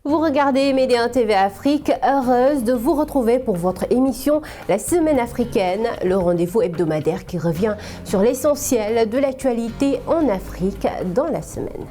Vous regardez Média TV Afrique, heureuse de vous retrouver pour votre émission La Semaine africaine, le rendez-vous hebdomadaire qui revient sur l'essentiel de l'actualité en Afrique dans la semaine.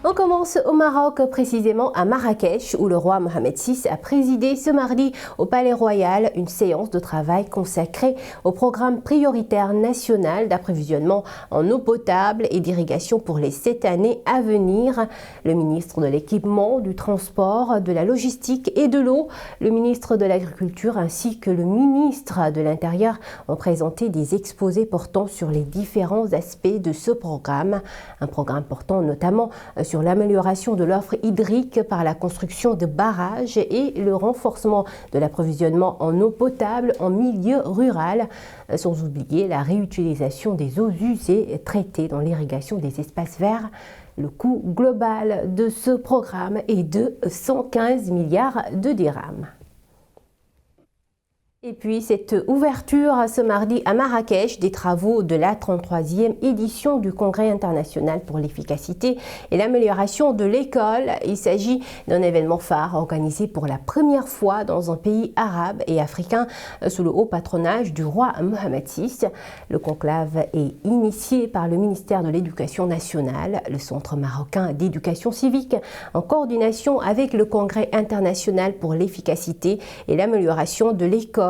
On commence au Maroc, précisément à Marrakech, où le roi Mohamed VI a présidé ce mardi au Palais Royal une séance de travail consacrée au programme prioritaire national d'approvisionnement en eau potable et d'irrigation pour les 7 années à venir. Le ministre de l'Équipement, du Transport, de la Logistique et de l'Eau, le ministre de l'Agriculture ainsi que le ministre de l'Intérieur ont présenté des exposés portant sur les différents aspects de ce programme. Un programme portant notamment sur l'amélioration de l'offre hydrique par la construction de barrages et le renforcement de l'approvisionnement en eau potable en milieu rural, sans oublier la réutilisation des eaux usées traitées dans l'irrigation des espaces verts. Le coût global de ce programme est de 115 milliards de dirhams. Et puis cette ouverture ce mardi à Marrakech des travaux de la 33e édition du Congrès international pour l'efficacité et l'amélioration de l'école. Il s'agit d'un événement phare organisé pour la première fois dans un pays arabe et africain sous le haut patronage du roi Mohamed VI. Le conclave est initié par le ministère de l'Éducation nationale, le Centre marocain d'éducation civique, en coordination avec le Congrès international pour l'efficacité et l'amélioration de l'école.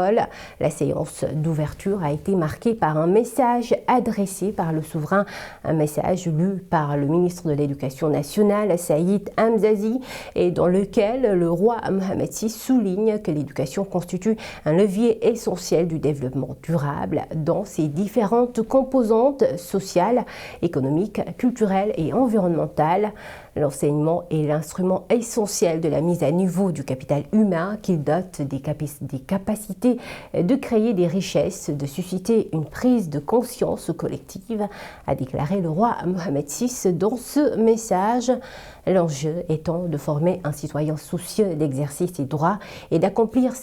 La séance d'ouverture a été marquée par un message adressé par le souverain, un message lu par le ministre de l'Éducation nationale, Saïd Hamzazi, et dans lequel le roi Mohamed VI souligne que l'éducation constitue un levier essentiel du développement durable dans ses différentes composantes sociales, économiques, culturelles et environnementales. L'enseignement est l'instrument essentiel de la mise à niveau du capital humain qui dote des capacités de créer des richesses, de susciter une prise de conscience collective, a déclaré le roi Mohamed VI dans ce message. L'enjeu étant de former un citoyen soucieux d'exercer ses droits et d'accomplir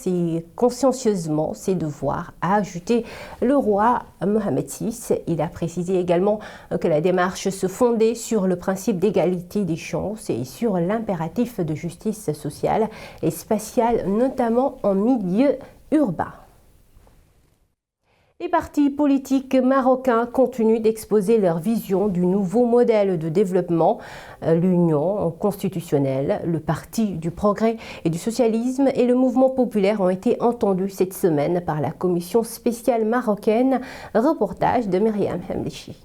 consciencieusement ses devoirs, a ajouté le roi Mohamed VI. Il a précisé également que la démarche se fondait sur le principe d'égalité des chances et sur l'impératif de justice sociale et spatiale, notamment en milieu urbain. Les partis politiques marocains continuent d'exposer leur vision du nouveau modèle de développement. L'Union constitutionnelle, le Parti du progrès et du socialisme et le mouvement populaire ont été entendus cette semaine par la commission spéciale marocaine. Reportage de Myriam Hamlichi.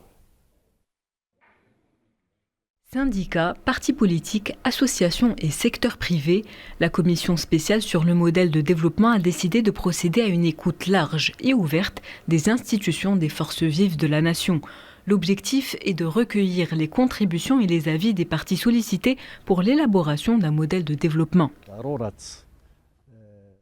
Syndicats, partis politiques, associations et secteurs privés, la commission spéciale sur le modèle de développement a décidé de procéder à une écoute large et ouverte des institutions des forces vives de la nation. L'objectif est de recueillir les contributions et les avis des parties sollicités pour l'élaboration d'un modèle de développement.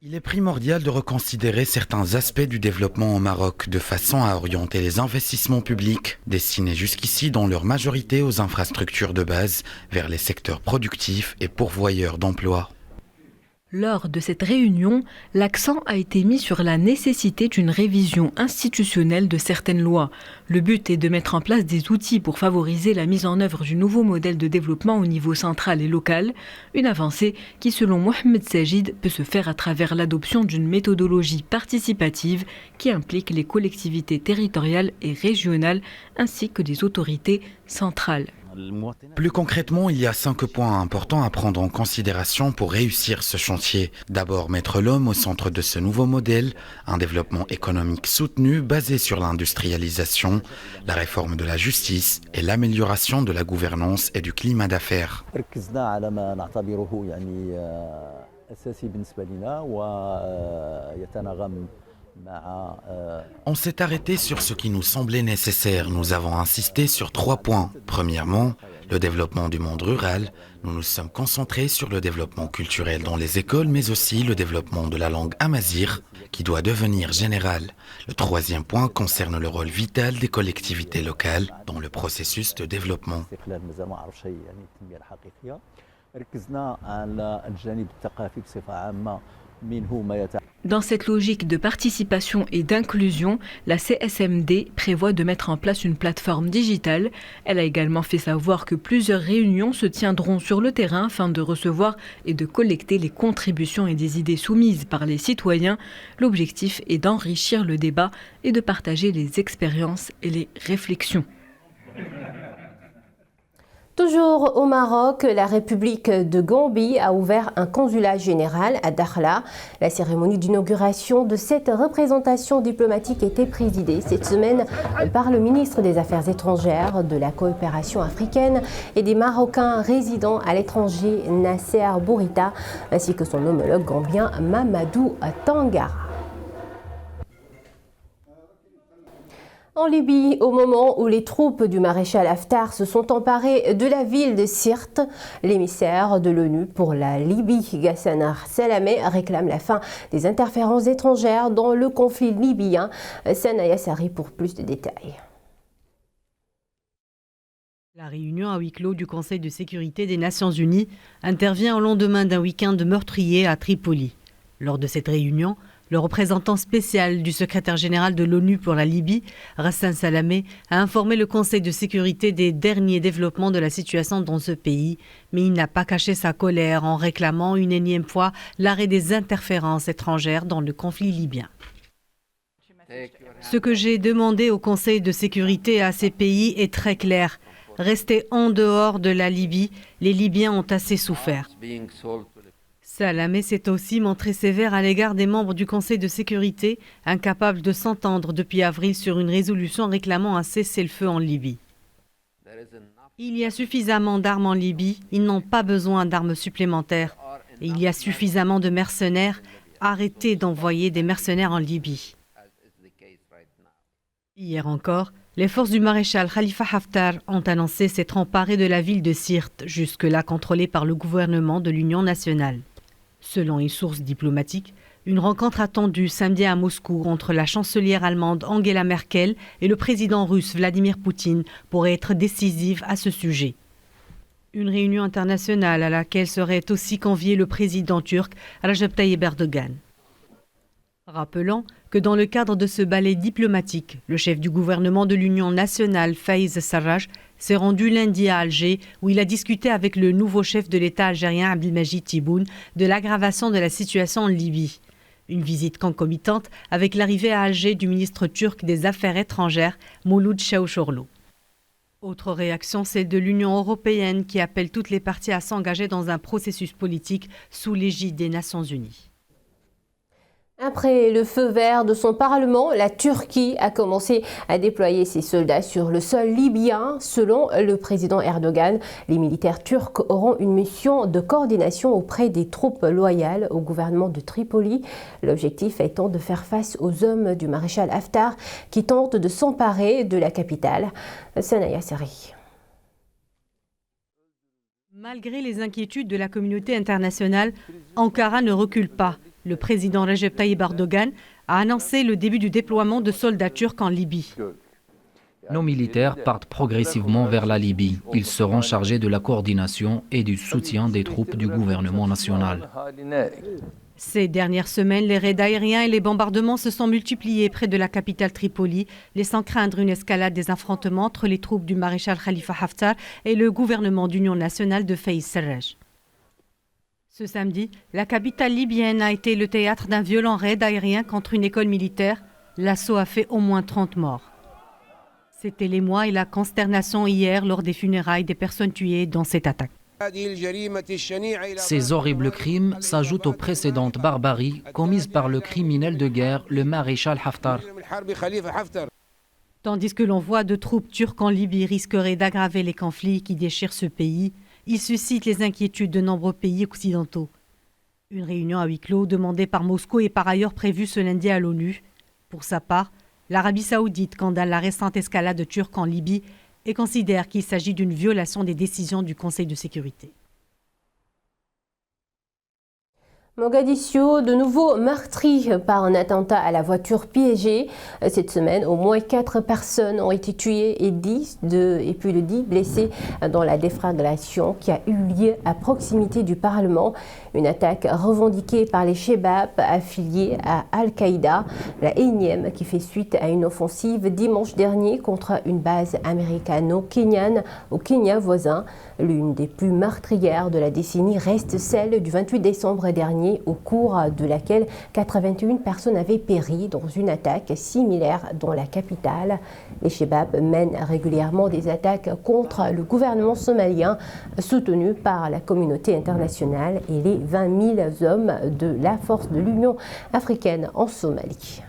Il est primordial de reconsidérer certains aspects du développement au Maroc de façon à orienter les investissements publics destinés jusqu'ici dans leur majorité aux infrastructures de base vers les secteurs productifs et pourvoyeurs d'emplois. Lors de cette réunion, l'accent a été mis sur la nécessité d'une révision institutionnelle de certaines lois. Le but est de mettre en place des outils pour favoriser la mise en œuvre du nouveau modèle de développement au niveau central et local, une avancée qui, selon Mohamed Sajid, peut se faire à travers l'adoption d'une méthodologie participative qui implique les collectivités territoriales et régionales ainsi que des autorités centrales. Plus concrètement, il y a 5 points importants à prendre en considération pour réussir ce chantier. D'abord, mettre l'homme au centre de ce nouveau modèle, un développement économique soutenu basé sur l'industrialisation, la réforme de la justice et l'amélioration de la gouvernance et du climat d'affaires. On s'est arrêté sur ce qui nous semblait nécessaire. Nous avons insisté sur 3 points. Premièrement, le développement du monde rural. Nous nous sommes concentrés sur le développement culturel dans les écoles, mais aussi le développement de la langue amazigh, qui doit devenir générale. Le 3e point concerne le rôle vital des collectivités locales dans le processus de développement. Dans cette logique de participation et d'inclusion, la CSMD prévoit de mettre en place une plateforme digitale. Elle a également fait savoir que plusieurs réunions se tiendront sur le terrain afin de recevoir et de collecter les contributions et des idées soumises par les citoyens. L'objectif est d'enrichir le débat et de partager les expériences et les réflexions. Toujours au Maroc, la République de Gambie a ouvert un consulat général à Dakhla. La cérémonie d'inauguration de cette représentation diplomatique était présidée cette semaine par le ministre des Affaires étrangères, de la coopération africaine et des Marocains résidant à l'étranger, Nasser Bourita, ainsi que son homologue gambien Mamadou Tangara. En Libye, au moment où les troupes du maréchal Haftar se sont emparées de la ville de Sirte, l'émissaire de l'ONU pour la Libye, Ghassan Salamé, réclame la fin des interférences étrangères dans le conflit libyen. Sanaya Sari pour plus de détails. La réunion à huis clos du Conseil de sécurité des Nations Unies intervient au lendemain d'un week-end meurtrier à Tripoli. Lors de cette réunion, le représentant spécial du secrétaire général de l'ONU pour la Libye, Ghassan Salamé, a informé le Conseil de sécurité des derniers développements de la situation dans ce pays, mais il n'a pas caché sa colère en réclamant une énième fois l'arrêt des interférences étrangères dans le conflit libyen. Ce que j'ai demandé au Conseil de sécurité à ces pays est très clair. Rester en dehors de la Libye, les Libyens ont assez souffert. Salamé s'est aussi montré sévère à l'égard des membres du Conseil de sécurité, incapables de s'entendre depuis avril sur une résolution réclamant un cessez-le-feu en Libye. Il y a suffisamment d'armes en Libye, ils n'ont pas besoin d'armes supplémentaires. Et il y a suffisamment de mercenaires, arrêtez d'envoyer des mercenaires en Libye. Hier encore, les forces du maréchal Khalifa Haftar ont annoncé s'être emparées de la ville de Sirte, jusque-là contrôlée par le gouvernement de l'Union nationale. Selon une source diplomatique, une rencontre attendue samedi à Moscou entre la chancelière allemande Angela Merkel et le président russe Vladimir Poutine pourrait être décisive à ce sujet. Une réunion internationale à laquelle serait aussi convié le président turc Recep Tayyip Erdogan. Rappelons que dans le cadre de ce ballet diplomatique, le chef du gouvernement de l'Union nationale, Faiz Sarraj, s'est rendu lundi à Alger où il a discuté avec le nouveau chef de l'État algérien Abdelmajid Tebboune de l'aggravation de la situation en Libye. Une visite concomitante avec l'arrivée à Alger du ministre turc des Affaires étrangères, Mouloud Çavuşoğlu. Autre réaction, celle de l'Union européenne qui appelle toutes les parties à s'engager dans un processus politique sous l'égide des Nations unies. Après le feu vert de son Parlement, la Turquie a commencé à déployer ses soldats sur le sol libyen. Selon le président Erdogan, les militaires turcs auront une mission de coordination auprès des troupes loyales au gouvernement de Tripoli. L'objectif étant de faire face aux hommes du maréchal Haftar qui tentent de s'emparer de la capitale. Sanaya Sari. Malgré les inquiétudes de la communauté internationale, Ankara ne recule pas. Le président Recep Tayyip Erdogan a annoncé le début du déploiement de soldats turcs en Libye. Nos militaires partent progressivement vers la Libye. Ils seront chargés de la coordination et du soutien des troupes du gouvernement national. Ces dernières semaines, les raids aériens et les bombardements se sont multipliés près de la capitale Tripoli, laissant craindre une escalade des affrontements entre les troupes du maréchal Khalifa Haftar et le gouvernement d'union nationale de Faiz Sarraj. Ce samedi, la capitale libyenne a été le théâtre d'un violent raid aérien contre une école militaire. L'assaut a fait au moins 30 morts. C'était l'émoi et la consternation hier lors des funérailles des personnes tuées dans cette attaque. Ces horribles crimes s'ajoutent aux précédentes barbaries commises par le criminel de guerre, le maréchal Haftar. Tandis que l'envoi de troupes turques en Libye risquerait d'aggraver les conflits qui déchirent ce pays, il suscite les inquiétudes de nombreux pays occidentaux. Une réunion à huis clos demandée par Moscou est par ailleurs prévue ce lundi à l'ONU. Pour sa part, l'Arabie saoudite condamne la récente escalade turque en Libye et considère qu'il s'agit d'une violation des décisions du Conseil de sécurité. Mogadiscio, de nouveau meurtri par un attentat à la voiture piégée. Cette semaine, au moins 4 personnes ont été tuées et plus de 10 blessés dans la déflagration qui a eu lieu à proximité du Parlement. Une attaque revendiquée par les Chebab affiliés à Al-Qaïda, la énième qui fait suite à une offensive dimanche dernier contre une base américano-kenyane au Kenya voisin. L'une des plus meurtrières de la décennie reste celle du 28 décembre dernier, au cours de laquelle 81 personnes avaient péri dans une attaque similaire dans la capitale. Les Chebab mènent régulièrement des attaques contre le gouvernement somalien, soutenu par la communauté internationale et les 20 000 hommes de la force de l'Union africaine en Somalie.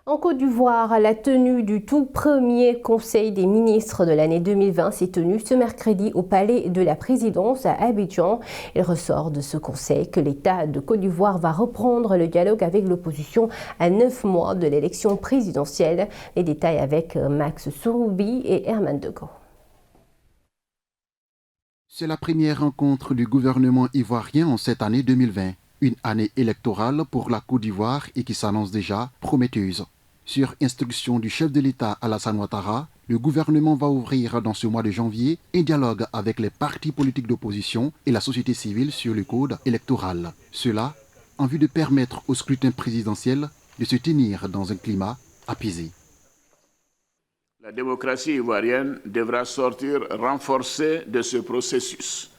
En Côte d'Ivoire, la tenue du tout premier Conseil des ministres de l'année 2020 s'est tenue ce mercredi au Palais de la Présidence à Abidjan. Il ressort de ce conseil que l'État de Côte d'Ivoire va reprendre le dialogue avec l'opposition à 9 mois de l'élection présidentielle. Les détails avec Max Souroubi et Herman Dego. C'est la première rencontre du gouvernement ivoirien en cette année 2020. Une année électorale pour la Côte d'Ivoire et qui s'annonce déjà prometteuse. Sur instruction du chef de l'État Alassane Ouattara, le gouvernement va ouvrir dans ce mois de janvier un dialogue avec les partis politiques d'opposition et la société civile sur le code électoral. Cela en vue de permettre au scrutin présidentiel de se tenir dans un climat apaisé. La démocratie ivoirienne devra sortir renforcée de ce processus,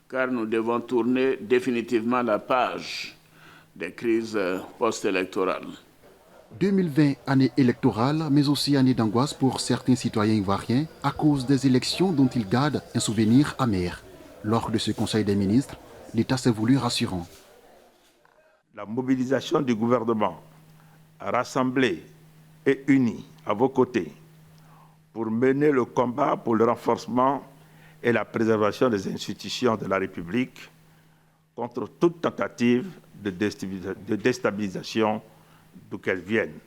car nous devons tourner définitivement la page des crises post-électorales. 2020, année électorale, mais aussi année d'angoisse pour certains citoyens ivoiriens à cause des élections dont ils gardent un souvenir amer. Lors de ce Conseil des ministres, l'État s'est voulu rassurant. La mobilisation du gouvernement, rassemblé et uni à vos côtés, pour mener le combat pour le renforcement et la préservation des institutions de la République contre toute tentative de déstabilisation d'où qu'elles viennent,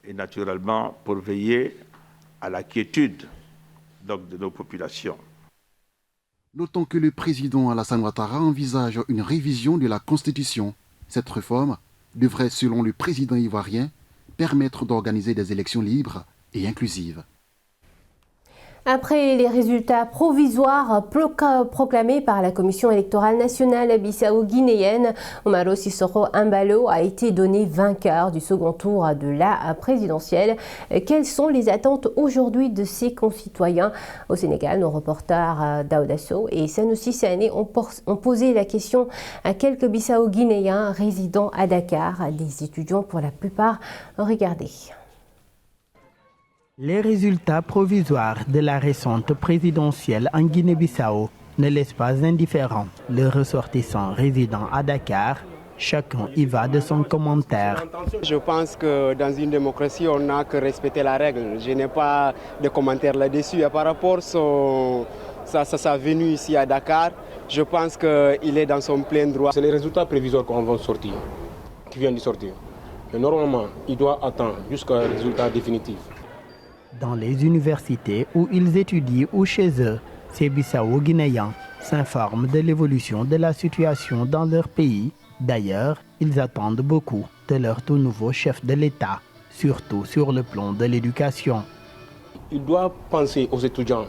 et naturellement pour veiller à la quiétude de nos populations. Notons que le président Alassane Ouattara envisage une révision de la Constitution. Cette réforme devrait, selon le président ivoirien, permettre d'organiser des élections libres et inclusives. Après les résultats provisoires proclamés par la Commission électorale nationale bissau-guinéenne, Umaro Sissoko Embalo a été donné vainqueur du second tour de la présidentielle. Quelles sont les attentes aujourd'hui de ses concitoyens? Au Sénégal, nos reporters Daouda Sow et Sanoussi Sané ont posé la question à quelques bissau-guinéens résidant à Dakar, des étudiants pour la plupart. Regardez. Les résultats provisoires de la récente présidentielle en Guinée-Bissau ne laissent pas indifférents les ressortissants résidant à Dakar. Chacun y va de son commentaire. Je pense que dans une démocratie, on n'a que respecter la règle. Je n'ai pas de commentaires là-dessus. Et par rapport à sa venue ici à Dakar, je pense qu'il est dans son plein droit. C'est les résultats prévisoires qu'on va sortir, qui viennent de sortir. Et normalement, il doit attendre jusqu'au résultat définitif. Dans les universités où ils étudient ou chez eux, ces Bissau-Guinéens s'informent de l'évolution de la situation dans leur pays. D'ailleurs, ils attendent beaucoup de leur tout nouveau chef de l'État, surtout sur le plan de l'éducation. Il doit penser aux étudiants.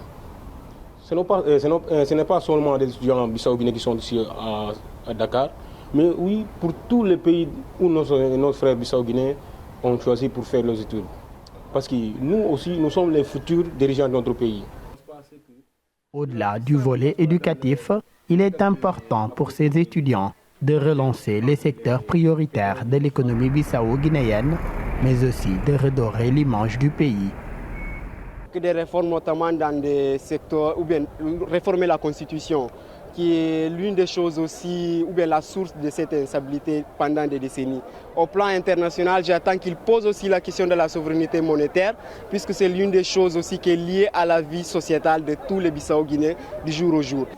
Ce n'est pas seulement des étudiants bissau-guinéens qui sont ici à Dakar, mais oui, pour tous les pays où nos frères bissau-guinéens ont choisi pour faire leurs études. Parce que nous aussi, nous sommes les futurs dirigeants de notre pays. Au-delà du volet éducatif, il est important pour ces étudiants de relancer les secteurs prioritaires de l'économie bissau-guinéenne, mais aussi de redorer l'image du pays. Que des réformes, notamment dans des secteurs, ou bien réformer la Constitution, qui est l'une des choses aussi, ou bien la source de cette instabilité pendant des décennies. Au plan international, j'attends qu'il pose aussi la question de la souveraineté monétaire, puisque c'est l'une des choses aussi qui est liée à la vie sociétale de tous les Bissau-Guinéens du jour au jour.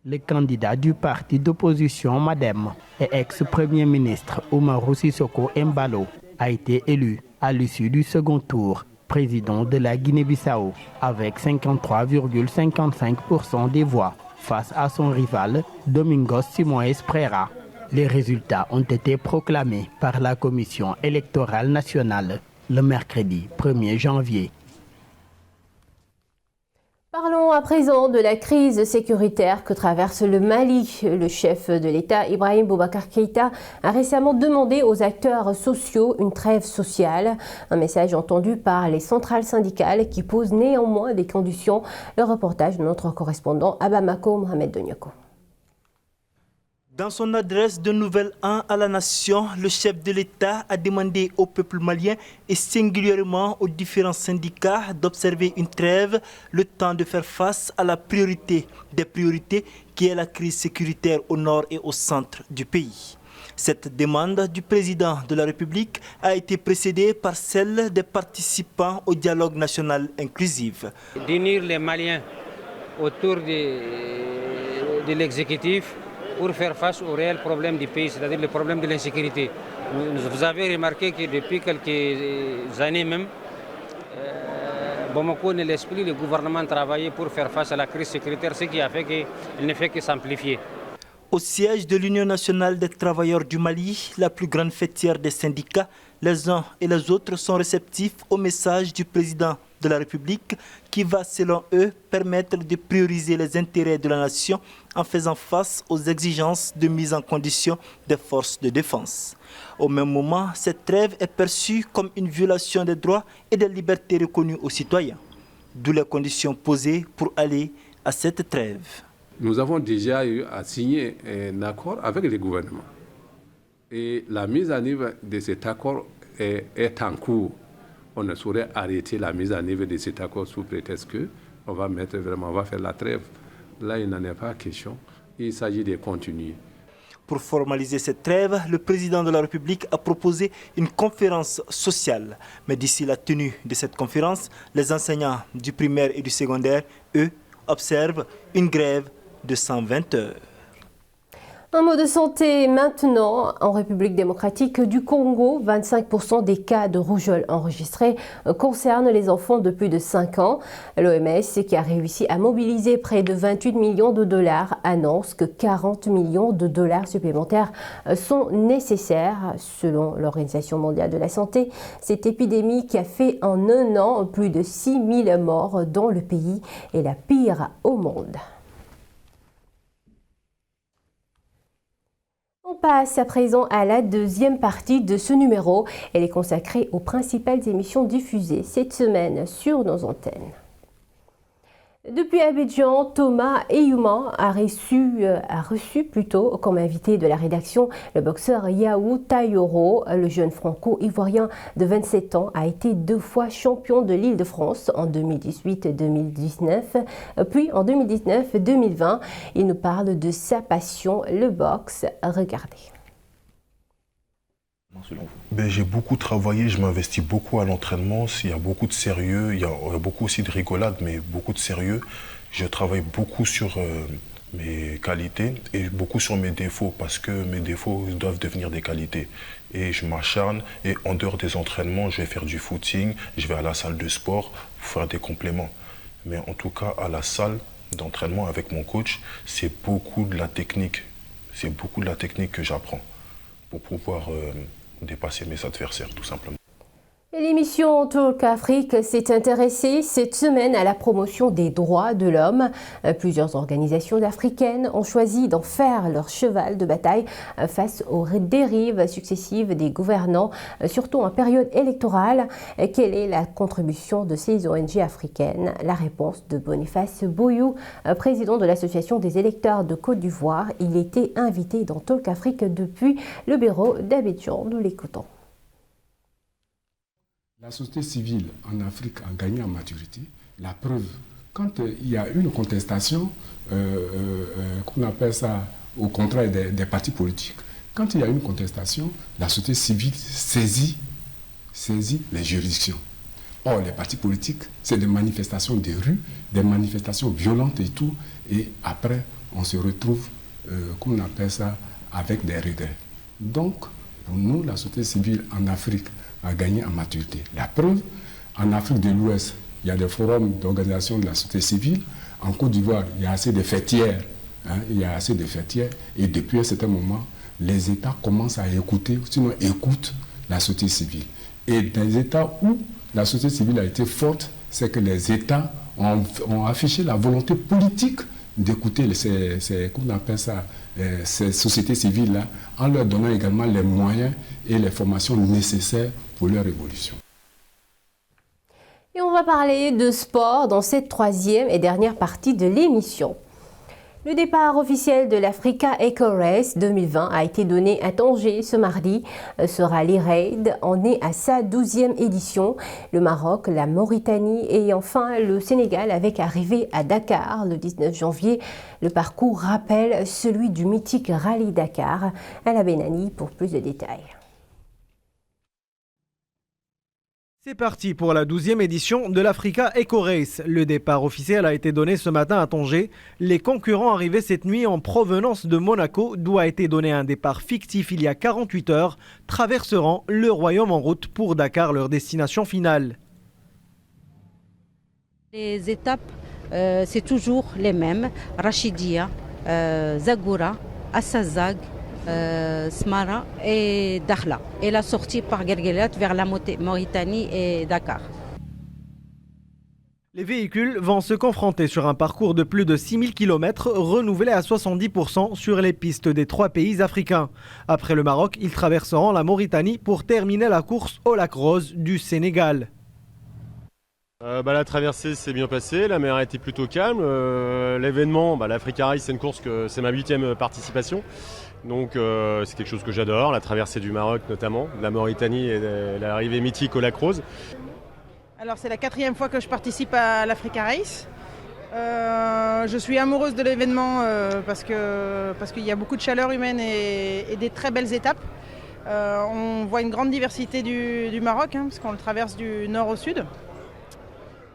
Le candidat du parti d'opposition MADEM et ex-premier ministre Umaro Sissoko Embalo a été élu à l'issue du second tour président de la Guinée-Bissau avec 53,55% des voix. face à son rival Domingos Simoes Pereira. Les résultats ont été proclamés par la Commission électorale nationale le mercredi 1er janvier. Parlons à présent de la crise sécuritaire que traverse le Mali. Le chef de l'État, Ibrahim Boubacar Keïta, a récemment demandé aux acteurs sociaux une trêve sociale. Un message entendu par les centrales syndicales qui posent néanmoins des conditions. Le reportage de notre correspondant à Bamako, Mohamed Doniako. Dans son adresse de Nouvelle 1 à la nation, le chef de l'État a demandé au peuple malien et singulièrement aux différents syndicats d'observer une trêve, le temps de faire face à la priorité des priorités qui est la crise sécuritaire au nord et au centre du pays. Cette demande du président de la République a été précédée par celle des participants au dialogue national inclusif. D'unir les Maliens autour de l'exécutif pour faire face aux réels problèmes du pays, c'est-à-dire le problème de l'insécurité. Vous avez remarqué que depuis quelques années même, Bamako ne laisse plus le gouvernement travailler pour faire face à la crise sécuritaire, ce qui a fait qu'il ne fait que s'amplifier. Au siège de l'Union nationale des travailleurs du Mali, la plus grande fêtière des syndicats, les uns et les autres sont réceptifs au message du président de la République qui va, selon eux, permettre de prioriser les intérêts de la nation en faisant face aux exigences de mise en condition des forces de défense. Au même moment, cette trêve est perçue comme une violation des droits et des libertés reconnues aux citoyens. D'où les conditions posées pour aller à cette trêve. Nous avons déjà eu à signer un accord avec le gouvernement. Et la mise en œuvre de cet accord est en cours. On ne saurait arrêter la mise en œuvre de cet accord sous prétexte qu'on va faire la trêve. Là, il n'en est pas question. Il s'agit de continuer. Pour formaliser cette trêve, le président de la République a proposé une conférence sociale. Mais d'ici la tenue de cette conférence, les enseignants du primaire et du secondaire, eux, observent une grève de 120 heures. Un mot de santé maintenant. En République démocratique du Congo, 25% des cas de rougeole enregistrés concernent les enfants de plus de 5 ans. L'OMS, qui a réussi à mobiliser près de 28 millions de dollars, annonce que 40 millions de dollars supplémentaires sont nécessaires. Selon l'Organisation mondiale de la santé, cette épidémie qui a fait en un an plus de 6 000 morts dans le pays est la pire au monde. On passe à présent à la deuxième partie de ce numéro. Elle est consacrée aux principales émissions diffusées cette semaine sur nos antennes. Depuis Abidjan, Thomas Eyuma a reçu comme invité de la rédaction le boxeur Yaou Tayoro. Le jeune franco-ivoirien de 27 ans a été 2 fois champion de l'Île-de-France en 2018-2019, puis en 2019-2020. Il nous parle de sa passion, le boxe. Regardez. J'ai beaucoup travaillé, je m'investis beaucoup à l'entraînement. Il y a beaucoup de sérieux, il y a beaucoup aussi de rigolade, mais beaucoup de sérieux. Je travaille beaucoup sur mes qualités et beaucoup sur mes défauts, parce que mes défauts doivent devenir des qualités. Et je m'acharne, et en dehors des entraînements, je vais faire du footing, je vais à la salle de sport pour faire des compléments. Mais en tout cas, à la salle d'entraînement avec mon coach, c'est beaucoup de la technique. C'est beaucoup de la technique que j'apprends pour pouvoir dépasser mes adversaires, tout simplement. L'émission Talk Afrique s'est intéressée cette semaine à la promotion des droits de l'homme. Plusieurs organisations africaines ont choisi d'en faire leur cheval de bataille face aux dérives successives des gouvernants, surtout en période électorale. Quelle est la contribution de ces ONG africaines? La réponse de Boniface Boyou, président de l'Association des électeurs de Côte d'Ivoire. Il était invité dans Talk Afrique depuis le bureau d'Abidjan. Nous l'écoutons. La société civile en Afrique a gagné en maturité. La preuve, quand il y a une contestation, qu'on appelle ça au contraire des partis politiques, quand il y a une contestation, la société civile saisit les juridictions. Or, les partis politiques, c'est des manifestations de rue, des manifestations violentes et tout, et après, on se retrouve, qu'on appelle ça, avec des regrets. Donc, pour nous, la société civile en Afrique a gagné en maturité. La preuve, en Afrique de l'Ouest, il y a des forums d'organisation de la société civile. En Côte d'Ivoire, il y a assez de fêtières hein, il y a assez de fêtières. Et depuis un certain moment, les États commencent à écouter, sinon écoutent la société civile. Et dans les États où la société civile a été forte, c'est que les États ont affiché la volonté politique d'écouter ces sociétés civiles-là, en leur donnant également les moyens et les formations nécessaires pour leur évolution. Et on va parler de sport dans cette troisième et dernière partie de l'émission. Le départ officiel de l'Africa Eco Race 2020 a été donné à Tanger ce mardi. Ce rallye raid en est à sa 12e édition. Le Maroc, la Mauritanie et enfin le Sénégal avec arrivée à Dakar le 19 janvier. Le parcours rappelle celui du mythique rallye Dakar. Ala Benani pour plus de détails. C'est parti pour la 12e édition de l'Africa Eco Race. Le départ officiel a été donné ce matin à Tanger. Les concurrents arrivés cette nuit en provenance de Monaco, d'où a été donné un départ fictif il y a 48 heures, traverseront le royaume en route pour Dakar, leur destination finale. Les étapes, c'est toujours les mêmes. Rachidia, Zagoura, Assazag, Smara et Dakhla. Et la sortie par Guerguelat vers la Mauritanie et Dakar. Les véhicules vont se confronter sur un parcours de plus de 6000 km renouvelé à 70% sur les pistes des 3 pays africains. Après le Maroc, ils traverseront la Mauritanie pour terminer la course au lac Rose du Sénégal. La traversée s'est bien passée, la mer a été plutôt calme. L'événement, l'Africa Race, c'est une course que c'est ma 8e participation. Donc c'est quelque chose que j'adore, la traversée du Maroc notamment, de la Mauritanie et l'arrivée mythique au lac Rose. Alors c'est la 4e fois que je participe à l'Africa Race. Je suis amoureuse de l'événement parce qu'il y a beaucoup de chaleur humaine et des très belles étapes. On voit une grande diversité du Maroc, parce qu'on le traverse du nord au sud.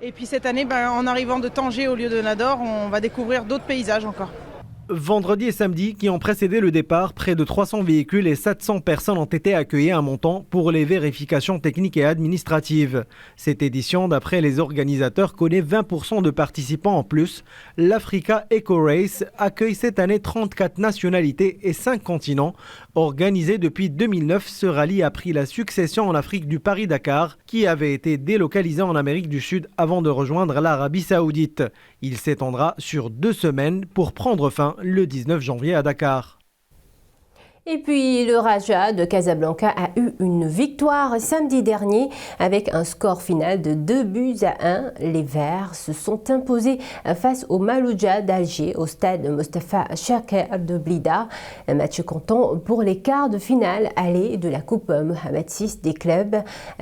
Et puis cette année, en arrivant de Tanger au lieu de Nador, on va découvrir d'autres paysages encore. Vendredi et samedi, qui ont précédé le départ, près de 300 véhicules et 700 personnes ont été accueillis à Montant pour les vérifications techniques et administratives. Cette édition, d'après les organisateurs, connaît 20% de participants en plus. L'Africa Eco Race accueille cette année 34 nationalités et 5 continents. Organisé depuis 2009, ce rallye a pris la succession en Afrique du Paris-Dakar, qui avait été délocalisé en Amérique du Sud avant de rejoindre l'Arabie Saoudite. Il s'étendra sur 2 semaines pour prendre fin le 19 janvier à Dakar. Et puis le Raja de Casablanca a eu une victoire samedi dernier avec un score final de 2-1. Les Verts se sont imposés face au Malouja d'Alger au stade Mostafa Chaker de Blida. Un match comptant pour les quarts de finale aller de la Coupe Mohamed VI des clubs.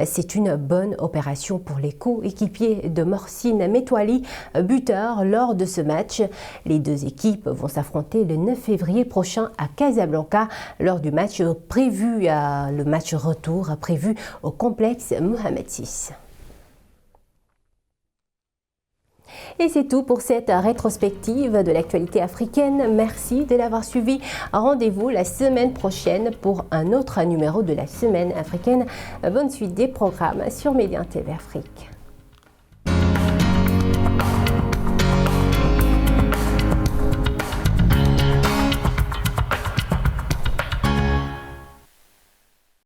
C'est une bonne opération pour les coéquipiers de Morcine Metwali, buteur lors de ce match. Les deux équipes vont s'affronter le 9 février prochain à Casablanca lors du match le match retour prévu au complexe Mohamed VI. Et c'est tout pour cette rétrospective de l'actualité africaine. Merci de l'avoir suivi. Rendez-vous la semaine prochaine pour un autre numéro de la Semaine africaine. Bonne suite des programmes sur Média TV Afrique.